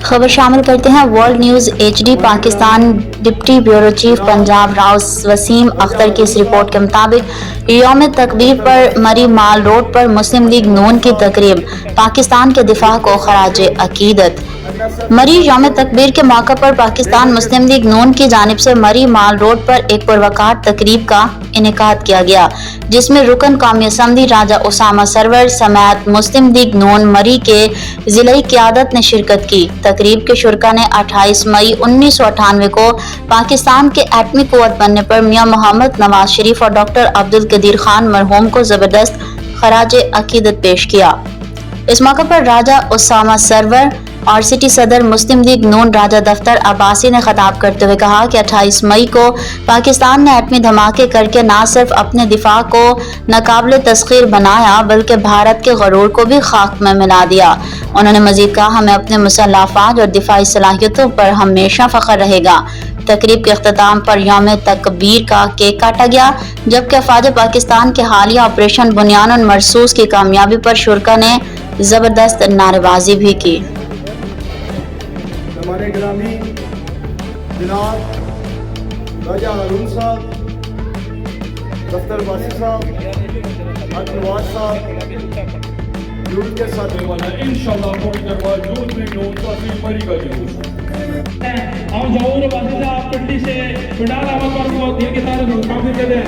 खबर शामिल करते हैं world news HD Pakistan deputy bureau chief Punjab Rao Waseem Akhtar की इस रिपोर्ट के मुताबिक यौम तकबीर पर मरी माल रोड पर मुस्लिम लीग नून की तकरीब, पाकिस्तान के दिफा को खराज अकीदत। मरी यौम तकबीर के मौके पर पाकिस्तान मुस्लिम लीग नून की जानिब से मरी माल रोड पर एक पुरवकार तकरीब का इनेकाद किया गया, जिसमें रुकन कौमी असम्बली राजा उसामा सरवर समेत मुस्लिम लीग नून मरी के जिलाई क़यादत ने शिरकत की। तकरीब के शुरका ने 28 मई 1998 को पाकिस्तान के एटमी कुव्वत बनने पर मियां मोहम्मद नवाज शरीफ और डॉक्टर अब्दुल कदीर खान मरहूम को जबरदस्त खराज अकीदत पेश किया। इस मौके पर राजा उसामा सरवर और सिटी सदर मुस्लिम लीग नून राजा दफ्तर अब्बासी ने खिताब करते हुए कहा कि 28 मई को पाकिस्तान ने एटमी धमाके करके न सिर्फ अपने दिफा को नाकाबिल तस्खीर बनाया बल्कि भारत के गरूर को भी खाक में मिला दिया। उन्होंने मजीद कहा, हमें अपने मुसल्लह अफवाज और दिफाई सलाहियतों पर हमेशा फख्र रहेगा। तकरीब के अख्ताम पर यौम तकबीर का केक काटा गया, जबकि अफवाज पाकिस्तान के हालिया ऑपरेशन बुनियान मरसूस की कामयाबी पर शुरका ने जबरदस्त नारेबाजी भी की। हमारे ग्रामी जनाब राजा हारून साहब, दफ्तर वासी साहब, नवाज साहब यूथ के साथ इंशाल्लाह थोड़ी देर बाद यूथ में नून काफी मरी का जूस और जरूर वासी साहब पिंडी से पिंडाल अहमद पर दिल के साथ काफी दे